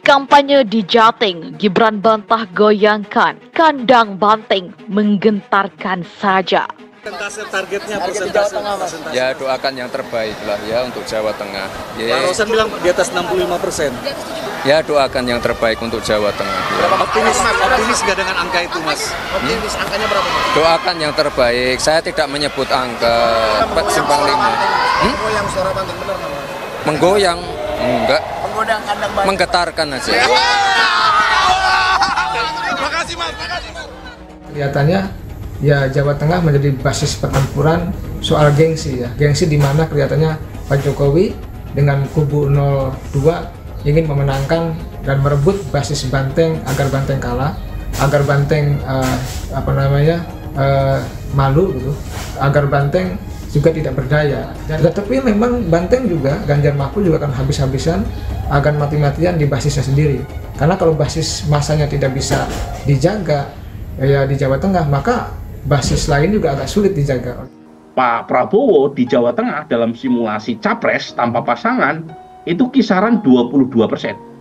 Kampanye di Jatim, Gibran bantah goyangkan, kandang banteng menggentarkan saja. Targetnya persentase. Ya doakan yang terbaik lah ya untuk Jawa Tengah. Pak Rosan bilang di atas 65%. Ya doakan yang terbaik untuk Jawa Tengah. Ya. Optimis nggak dengan angka itu, Mas? Optimis angkanya berapa, Mas? Doakan yang terbaik. Saya tidak menyebut angka simpang 5. Menggoyang suara banteng benar nggak, Mas? Menggoyang? Enggak. Menggoyang kandang banteng. Menggetarkan aja. Makasih, Mas. Makasih, Mas. Kelihatannya ya Jawa Tengah menjadi basis pertempuran soal gengsi ya. Gengsi di mana kelihatannya Pak Jokowi dengan kubu 02 ingin memenangkan dan merebut basis Banteng agar Banteng kalah, agar Banteng malu gitu, agar Banteng juga tidak berdaya. Tetapi memang Banteng juga, Ganjar Mahfud juga akan habis-habisan, akan mati-matian di basisnya sendiri. Karena kalau basis masanya tidak bisa dijaga ya di Jawa Tengah, maka basis lain juga agak sulit dijaga. Pak Prabowo di Jawa Tengah dalam simulasi capres tanpa pasangan itu kisaran 22%.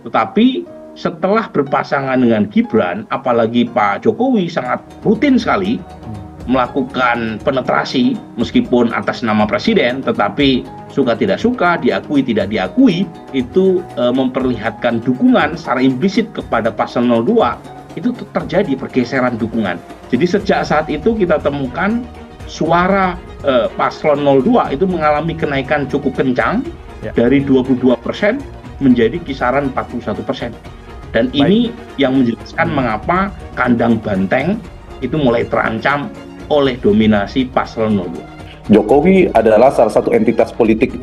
Tetapi setelah berpasangan dengan Gibran, apalagi Pak Jokowi sangat rutin sekali melakukan penetrasi meskipun atas nama presiden, tetapi suka tidak suka, diakui tidak diakui, itu memperlihatkan dukungan secara implisit kepada paslon 02. Itu terjadi pergeseran dukungan. Jadi sejak saat itu kita temukan suara paslon 02 itu mengalami kenaikan cukup kencang dari 22% menjadi kisaran 41%. Dan ini yang menjelaskan mengapa kandang banteng itu mulai terancam oleh dominasi paslon 02. Jokowi adalah salah satu entitas politik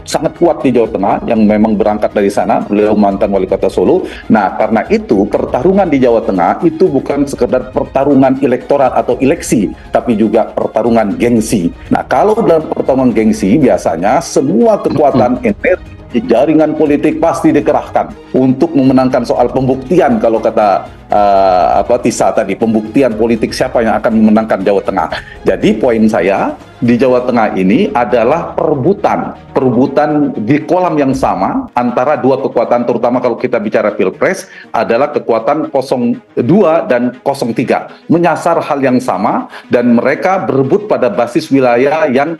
sangat kuat di Jawa Tengah yang memang berangkat dari sana, beliau mantan wali kota Solo. Nah, karena itu pertarungan di Jawa Tengah itu bukan sekedar pertarungan elektoral atau eleksi, tapi juga pertarungan gengsi. Nah, kalau dalam pertarungan gengsi biasanya semua kekuatan energi jaringan politik pasti dikerahkan untuk memenangkan soal pembuktian, kalau kata Tisa tadi, pembuktian politik siapa yang akan memenangkan Jawa Tengah. Jadi poin saya di Jawa Tengah ini adalah perebutan di kolam yang sama antara dua kekuatan, terutama kalau kita bicara Pilpres adalah kekuatan 02 dan 03 menyasar hal yang sama dan mereka berebut pada basis wilayah yang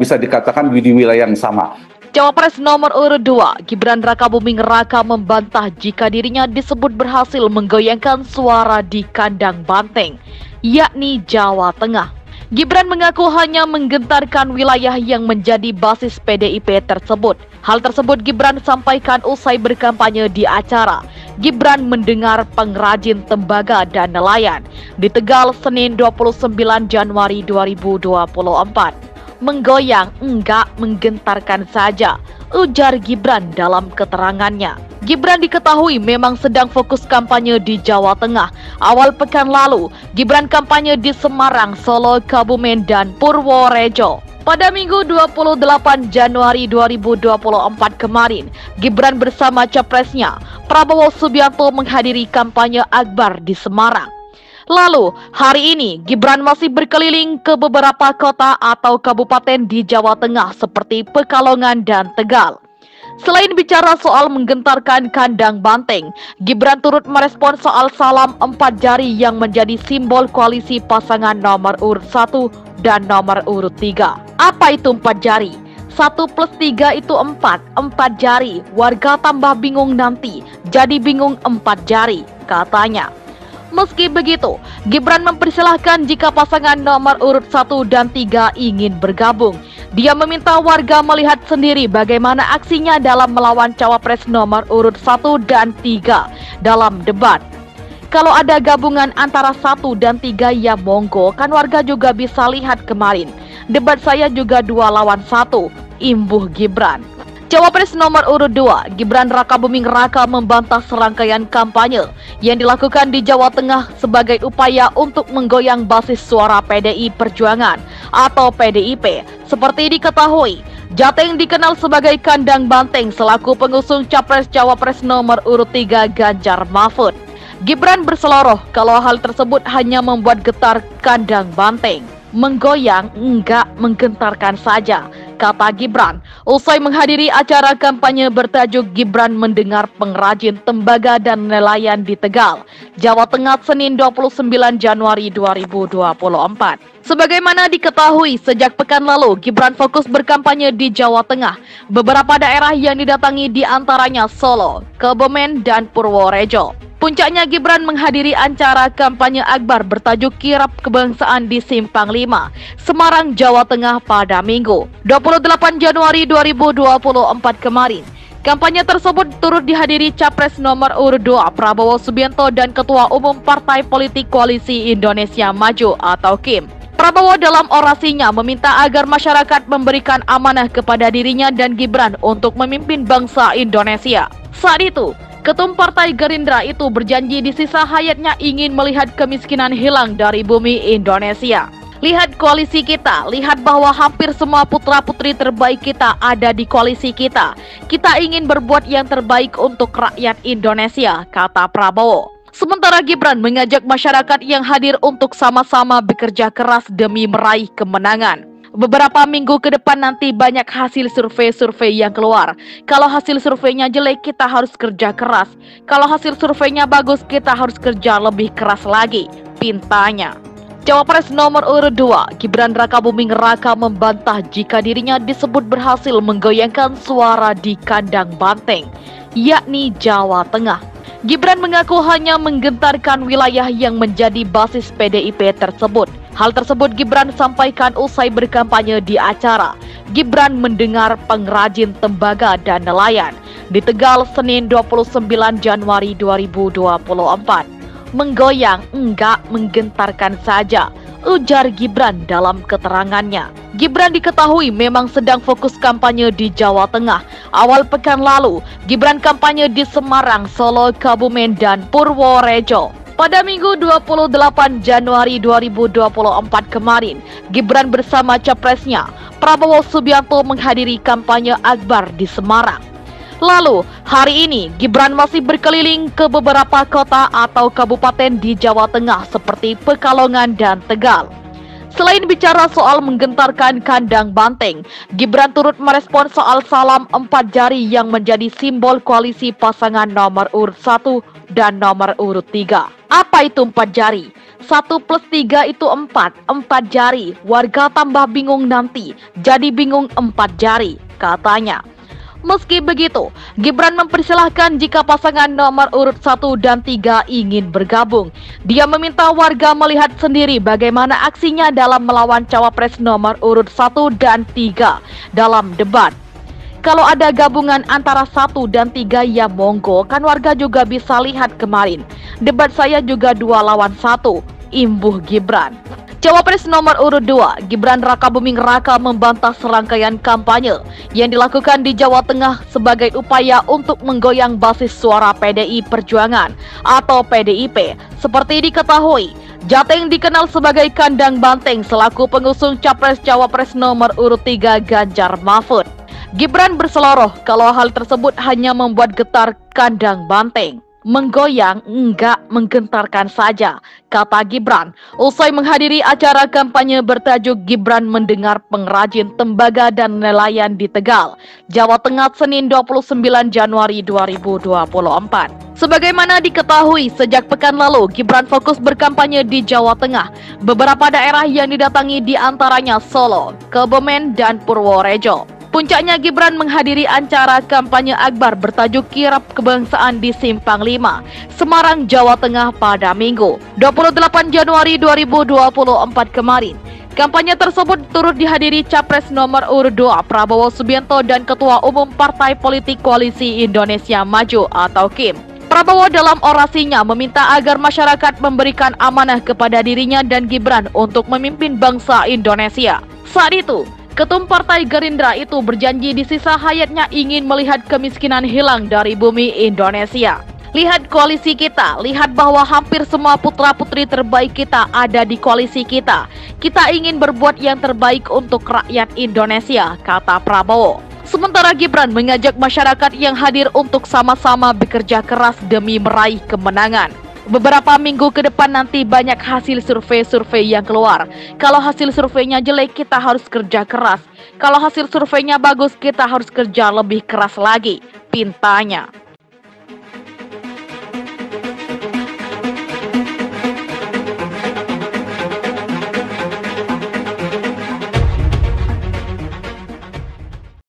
bisa dikatakan di wilayah yang sama. Cawapres nomor urut 2, Gibran Rakabuming Raka membantah jika dirinya disebut berhasil menggoyangkan suara di kandang banteng, yakni Jawa Tengah. Gibran mengaku hanya menggentarkan wilayah yang menjadi basis PDIP tersebut. Hal tersebut Gibran sampaikan usai berkampanye di acara Gibran mendengar pengrajin tembaga dan nelayan di Tegal Senin 29 Januari 2024. Menggoyang enggak menggentarkan saja, ujar Gibran dalam keterangannya. Gibran diketahui memang sedang fokus kampanye di Jawa Tengah. Awal pekan lalu, Gibran kampanye di Semarang, Solo, Kebumen, dan Purworejo. Pada Minggu 28 Januari 2024 kemarin, Gibran bersama capresnya, Prabowo Subianto menghadiri kampanye akbar di Semarang. Lalu, hari ini Gibran masih berkeliling ke beberapa kota atau kabupaten di Jawa Tengah seperti Pekalongan dan Tegal. Selain bicara soal menggentarkan kandang banteng, Gibran turut merespon soal salam 4 jari yang menjadi simbol koalisi pasangan nomor urut 1 dan nomor urut 3. Apa itu 4 jari? 1 plus 3 itu 4 jari. Warga tambah bingung nanti, jadi bingung 4 jari, katanya. Meski begitu, Gibran mempersilahkan jika pasangan nomor urut 1 dan 3 ingin bergabung. Dia meminta warga melihat sendiri bagaimana aksinya dalam melawan cawapres nomor urut 1 dan 3 dalam debat. Kalau ada gabungan antara 1 dan 3 ya monggo, kan warga juga bisa lihat kemarin. Debat saya juga 2 lawan 1, imbuh Gibran. Cawapres nomor urut 2, Gibran Rakabuming Raka membantah serangkaian kampanye yang dilakukan di Jawa Tengah sebagai upaya untuk menggoyang basis suara PDI Perjuangan atau PDIP. Seperti diketahui, Jateng dikenal sebagai kandang banteng selaku pengusung Capres-Cawapres nomor urut 3 Ganjar Mahfud. Gibran berseloroh kalau hal tersebut hanya membuat getar kandang banteng. Menggoyang enggak menggentarkan saja, kata Gibran. Usai menghadiri acara kampanye bertajuk Gibran Mendengar Pengrajin Tembaga dan Nelayan di Tegal, Jawa Tengah, Senin 29 Januari 2024. Sebagaimana diketahui, sejak pekan lalu, Gibran fokus berkampanye di Jawa Tengah. Beberapa daerah yang didatangi diantaranya Solo, Kebumen, dan Purworejo. Puncaknya Gibran menghadiri acara kampanye akbar bertajuk Kirap Kebangsaan di Simpang 5, Semarang, Jawa Tengah pada Minggu, 28 Januari 2024 kemarin. Kampanye tersebut turut dihadiri Capres nomor urut 2 Prabowo Subianto dan Ketua Umum Partai Politik Koalisi Indonesia Maju atau KIM. Prabowo dalam orasinya meminta agar masyarakat memberikan amanah kepada dirinya dan Gibran untuk memimpin bangsa Indonesia. Saat itu, Ketum Partai Gerindra itu berjanji di sisa hayatnya ingin melihat kemiskinan hilang dari bumi Indonesia. Lihat koalisi kita, lihat bahwa hampir semua putra-putri terbaik kita ada di koalisi kita. Kita ingin berbuat yang terbaik untuk rakyat Indonesia, kata Prabowo. Sementara Gibran mengajak masyarakat yang hadir untuk sama-sama bekerja keras demi meraih kemenangan. Beberapa minggu ke depan nanti banyak hasil survei yang keluar. Kalau hasil surveinya jelek, kita harus kerja keras. Kalau hasil surveinya bagus, kita harus kerja lebih keras lagi, pintanya. Cawapres nomor urut 2, Gibran Rakabuming Raka membantah jika dirinya disebut berhasil menggoyangkan suara di kandang banteng, yakni Jawa Tengah. Gibran mengaku hanya menggentarkan wilayah yang menjadi basis PDIP tersebut. Hal tersebut Gibran sampaikan usai berkampanye di acara Gibran Mendengar Pengrajin Tembaga dan Nelayan di Tegal, Senin 29 Januari 2024. Menggoyang enggak menggentarkan saja, ujar Gibran dalam keterangannya. Gibran diketahui memang sedang fokus kampanye di Jawa Tengah. Awal pekan lalu, Gibran kampanye di Semarang, Solo, Kebumen, dan Purworejo. Pada Minggu 28 Januari 2024 kemarin, Gibran bersama capresnya, Prabowo Subianto menghadiri kampanye akbar di Semarang. Lalu, hari ini, Gibran masih berkeliling ke beberapa kota atau kabupaten di Jawa Tengah seperti Pekalongan dan Tegal. Selain bicara soal menggentarkan kandang banteng, Gibran turut merespon soal salam 4 jari yang menjadi simbol koalisi pasangan nomor urut 1 dan nomor urut 3. Apa itu 4 jari? 1 plus 3 itu 4 jari. Warga tambah bingung nanti, jadi bingung 4 jari, katanya. Meski begitu, Gibran mempersilahkan jika pasangan nomor urut 1 dan 3 ingin bergabung. Dia meminta warga melihat sendiri bagaimana aksinya dalam melawan cawapres nomor urut 1 dan 3 dalam debat. Kalau ada gabungan antara 1 dan 3 ya monggo, kan warga juga bisa lihat kemarin. Debat saya juga 2 lawan 1, imbuh Gibran. Cawapres nomor urut 2, Gibran Rakabuming Raka membantah serangkaian kampanye yang dilakukan di Jawa Tengah sebagai upaya untuk menggoyang basis suara PDI Perjuangan atau PDIP. Seperti diketahui, Jateng dikenal sebagai kandang banteng selaku pengusung Capres-Cawapres nomor urut 3 Ganjar Mahfud. Gibran berseloroh kalau hal tersebut hanya membuat getar kandang banteng. Menggoyang enggak menggentarkan saja, kata Gibran usai menghadiri acara kampanye bertajuk Gibran Mendengar Pengrajin Tembaga dan Nelayan di Tegal, Jawa Tengah, Senin 29 Januari 2024. Sebagaimana diketahui, sejak pekan lalu Gibran fokus berkampanye di Jawa Tengah. Beberapa daerah yang didatangi diantaranya Solo, Kebumen, dan Purworejo. Puncaknya Gibran menghadiri acara kampanye akbar bertajuk Kirap Kebangsaan di Simpang 5, Semarang, Jawa Tengah pada Minggu, 28 Januari 2024 kemarin. Kampanye tersebut turut dihadiri Capres nomor urut 2 Prabowo Subianto dan Ketua Umum Partai Politik Koalisi Indonesia Maju atau KIM. Prabowo dalam orasinya meminta agar masyarakat memberikan amanah kepada dirinya dan Gibran untuk memimpin bangsa Indonesia. Saat itu, Ketum Partai Gerindra itu berjanji di sisa hayatnya ingin melihat kemiskinan hilang dari bumi Indonesia. Lihat koalisi kita, lihat bahwa hampir semua putra-putri terbaik kita ada di koalisi kita. Kita ingin berbuat yang terbaik untuk rakyat Indonesia, kata Prabowo. Sementara Gibran mengajak masyarakat yang hadir untuk sama-sama bekerja keras demi meraih kemenangan. Beberapa minggu ke depan nanti banyak hasil survei-survei yang keluar. Kalau hasil surveinya jelek, kita harus kerja keras. Kalau hasil surveinya bagus, kita harus kerja lebih keras lagi. Pintanya.